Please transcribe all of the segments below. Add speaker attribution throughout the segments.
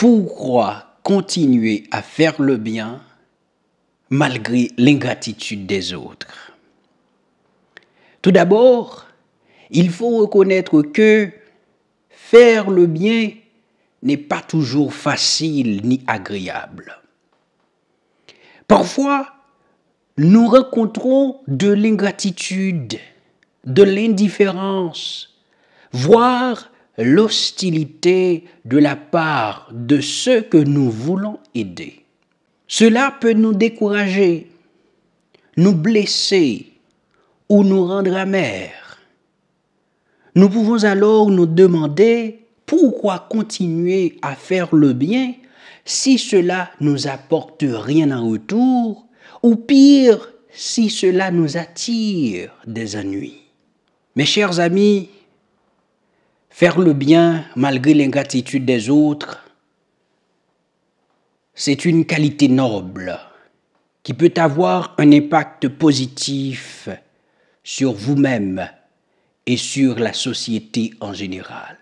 Speaker 1: Pourquoi continuer à faire le bien malgré l'ingratitude des autres? Tout d'abord, il faut reconnaître que faire le bien n'est pas toujours facile ni agréable. Parfois, nous rencontrons de l'ingratitude, de l'indifférence, voire l'hostilité de la part de ceux que nous voulons aider. Cela peut nous décourager, nous blesser ou nous rendre amers. Nous pouvons alors nous demander pourquoi continuer à faire le bien si cela nous apporte rien en retour, ou pire, si cela nous attire des ennuis. Mes chers amis, faire le bien malgré l'ingratitude des autres, c'est une qualité noble qui peut avoir un impact positif sur vous-même et sur la société en général.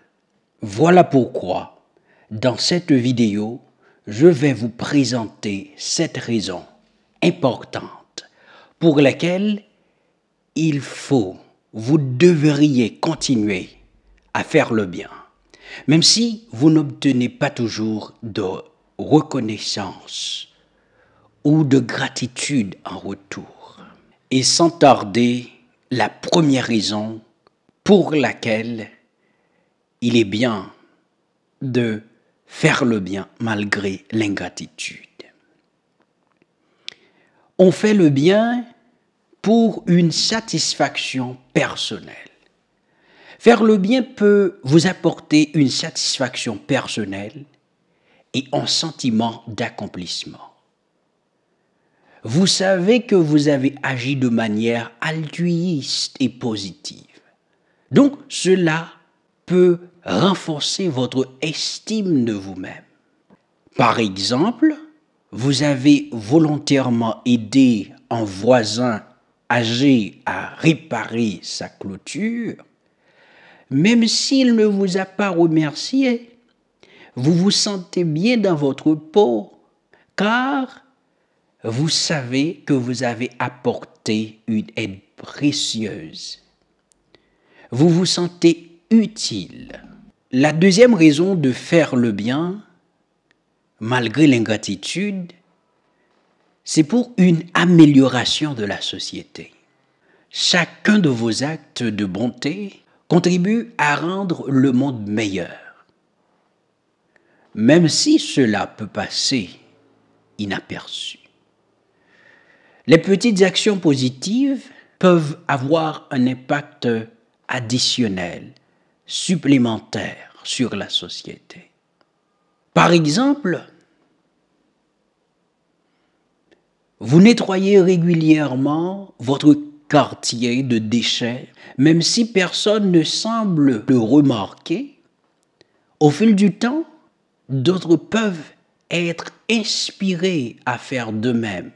Speaker 1: Voilà pourquoi, dans cette vidéo, je vais vous présenter 7 raisons importantes pour lesquelles vous devriez continuer à faire le bien, même si vous n'obtenez pas toujours de reconnaissance ou de gratitude en retour. Et sans tarder, la première raison pour laquelle il est bien de faire le bien malgré l'ingratitude. On fait le bien pour une satisfaction personnelle. Faire le bien peut vous apporter une satisfaction personnelle et un sentiment d'accomplissement. Vous savez que vous avez agi de manière altruiste et positive. Donc, cela peut renforcer votre estime de vous-même. Par exemple, vous avez volontairement aidé un voisin âgé à réparer sa clôture, même s'il ne vous a pas remercié, vous vous sentez bien dans votre peau, car vous savez que vous avez apporté une aide précieuse. Vous vous sentez utile. La deuxième raison de faire le bien, malgré l'ingratitude, c'est pour une amélioration de la société. Chacun de vos actes de bonté contribue à rendre le monde meilleur, même si cela peut passer inaperçu. Les petites actions positives peuvent avoir un impact additionnel, supplémentaire sur la société. Par exemple, vous nettoyez régulièrement votre quartier de déchets, même si personne ne semble le remarquer. Au fil du temps, d'autres peuvent être inspirés à faire de même,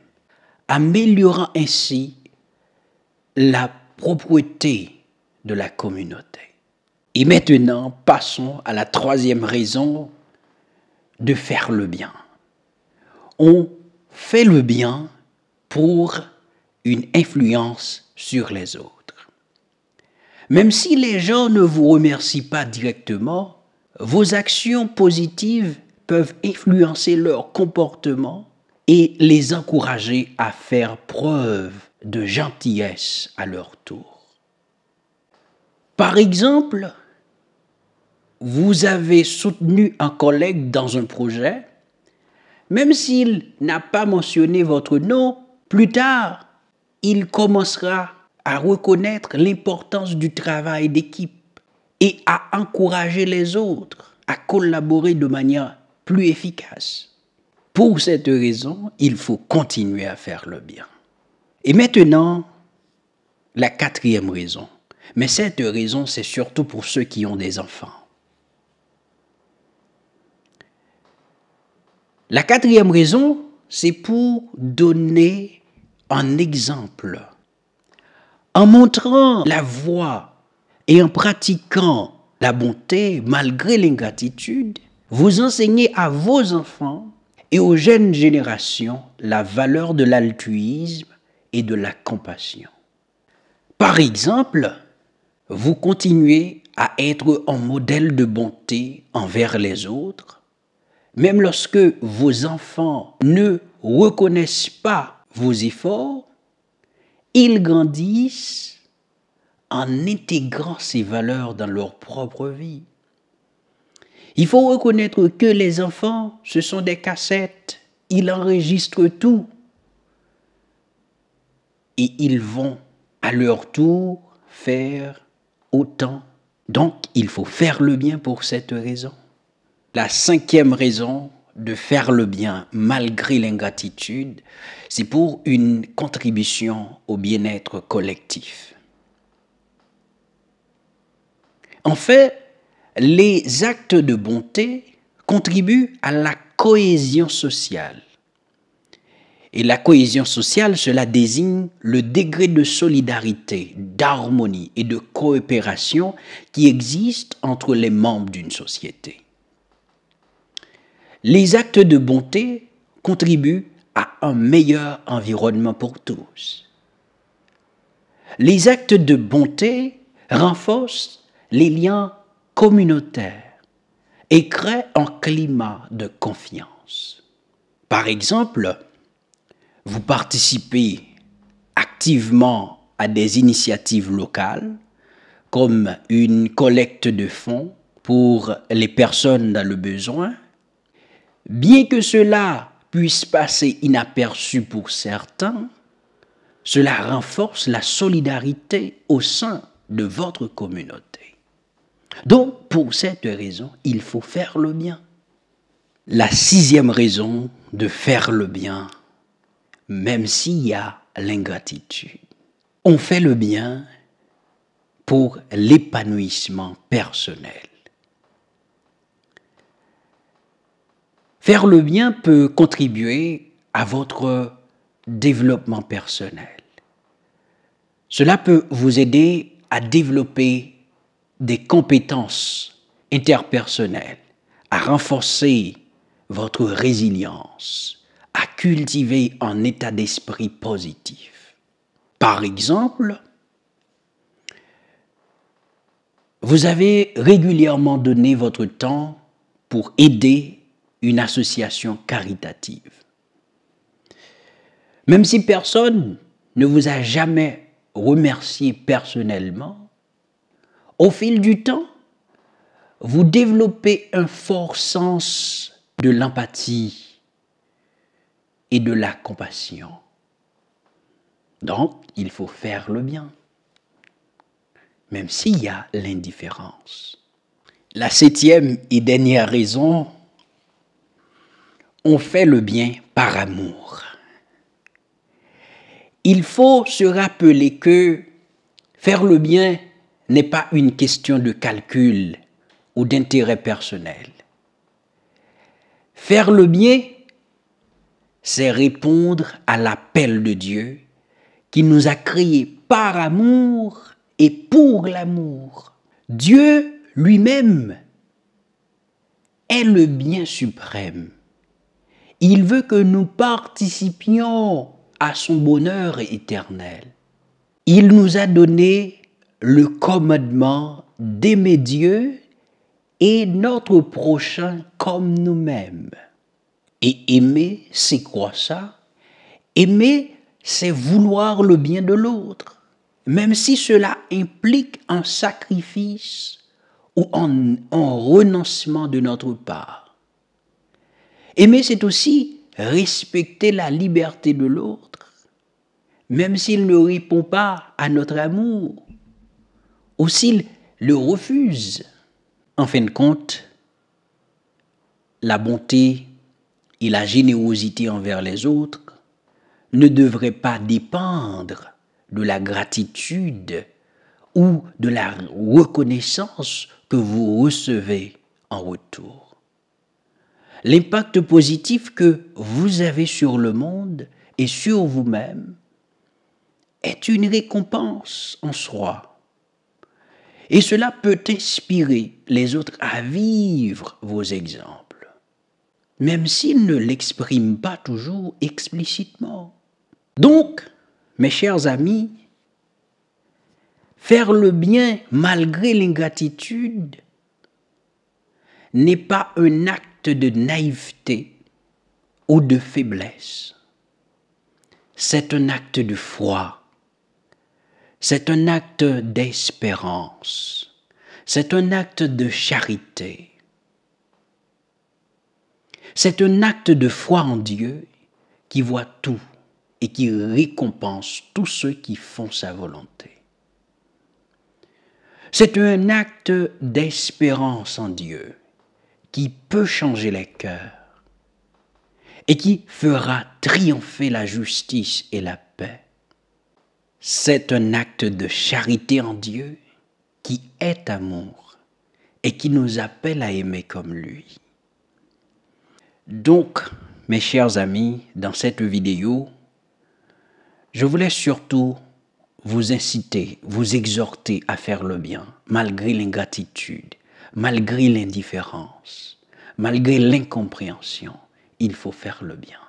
Speaker 1: améliorant ainsi la propreté de la communauté. Et maintenant, passons à la troisième raison de faire le bien. On fait le bien pour une influence sur les autres. Même si les gens ne vous remercient pas directement, vos actions positives peuvent influencer leur comportement et les encourager à faire preuve de gentillesse à leur tour. Par exemple, vous avez soutenu un collègue dans un projet, même s'il n'a pas mentionné votre nom, plus tard, il commencera à reconnaître l'importance du travail d'équipe et à encourager les autres à collaborer de manière plus efficace. Pour cette raison, il faut continuer à faire le bien. Et maintenant, la quatrième raison. Mais cette raison, c'est surtout pour ceux qui ont des enfants. La quatrième raison, c'est pour donner un exemple. En montrant la voie et en pratiquant la bonté malgré l'ingratitude, vous enseignez à vos enfants et aux jeunes générations la valeur de l'altruisme et de la compassion. Par exemple, vous continuez à être un modèle de bonté envers les autres, même lorsque vos enfants ne reconnaissent pas vos efforts, ils grandissent en intégrant ces valeurs dans leur propre vie. Il faut reconnaître que les enfants, ce sont des cassettes, ils enregistrent tout et ils vont à leur tour faire autant. Donc, il faut faire le bien pour cette raison. La 5e raison de faire le bien malgré l'ingratitude, c'est pour une contribution au bien-être collectif. En fait, les actes de bonté contribuent à la cohésion sociale. Et la cohésion sociale, cela désigne le degré de solidarité, d'harmonie et de coopération qui existe entre les membres d'une société. Les actes de bonté contribuent à un meilleur environnement pour tous. Les actes de bonté renforcent les liens communautaires et créent un climat de confiance. Par exemple, vous participez activement à des initiatives locales comme une collecte de fonds pour les personnes dans le besoin. Bien que cela puisse passer inaperçu pour certains, cela renforce la solidarité au sein de votre communauté. Donc, pour cette raison, il faut faire le bien. La 6e raison de faire le bien, même s'il y a l'ingratitude. On fait le bien pour l'épanouissement personnel. Faire le bien peut contribuer à votre développement personnel. Cela peut vous aider à développer des compétences interpersonnelles, à renforcer votre résilience, à cultiver un état d'esprit positif. Par exemple, vous avez régulièrement donné votre temps pour aider une association caritative. Même si personne ne vous a jamais remercié personnellement, au fil du temps, vous développez un fort sens de l'empathie et de la compassion. Donc, il faut faire le bien, même s'il y a l'indifférence. La 7e et dernière raison, on fait le bien par amour. Il faut se rappeler que faire le bien n'est pas une question de calcul ou d'intérêt personnel. Faire le bien, c'est répondre à l'appel de Dieu qui nous a créés par amour et pour l'amour. Dieu lui-même est le bien suprême. Il veut que nous participions à son bonheur éternel. Il nous a donné le commandement d'aimer Dieu et notre prochain comme nous-mêmes. Et aimer, c'est quoi ça? Aimer, c'est vouloir le bien de l'autre, même si cela implique un sacrifice ou un renoncement de notre part. Aimer, c'est aussi respecter la liberté de l'autre, même s'il ne répond pas à notre amour, ou s'il le refuse. En fin de compte, la bonté et la générosité envers les autres ne devraient pas dépendre de la gratitude ou de la reconnaissance que vous recevez en retour. L'impact positif que vous avez sur le monde et sur vous-même est une récompense en soi. Et cela peut inspirer les autres à vivre vos exemples. même s'ils ne l'expriment pas toujours explicitement. Donc, mes chers amis, faire le bien malgré l'ingratitude n'est pas un acte de naïveté ou de faiblesse. C'est un acte de foi. C'est un acte d'espérance. C'est un acte de charité. C'est un acte de foi en Dieu qui voit tout et qui récompense tous ceux qui font sa volonté. C'est un acte d'espérance en Dieu qui peut changer les cœurs et qui fera triompher la justice et la paix. C'est un acte de charité en Dieu qui est amour et qui nous appelle à aimer comme lui. Donc, mes chers amis, dans cette vidéo, je voulais surtout vous inciter, vous exhorter à faire le bien, malgré l'ingratitude, malgré l'indifférence, malgré l'incompréhension. Il faut faire le bien.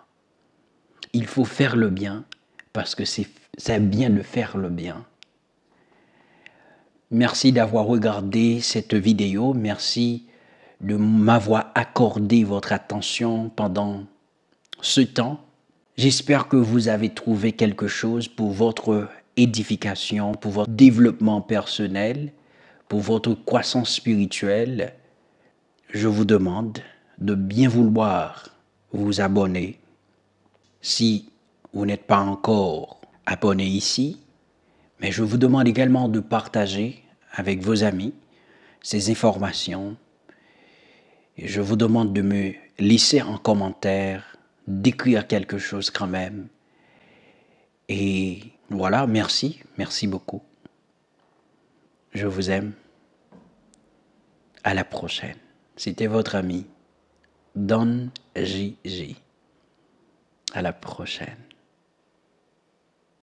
Speaker 1: Il faut faire le bien parce que c'est bien de faire le bien. Merci d'avoir regardé cette vidéo. Merci de m'avoir accordé votre attention pendant ce temps. J'espère que vous avez trouvé quelque chose pour votre édification, pour votre développement personnel, pour votre croissance spirituelle. Je vous demande de bien vouloir vous abonner. Si vous n'êtes pas encore abonné ici, mais je vous demande également de partager avec vos amis ces informations. Et je vous demande de me laisser en commentaire, d'écrire quelque chose quand même. Et voilà, merci beaucoup. Je vous aime. À la prochaine. C'était votre ami, Don JJ. À la prochaine.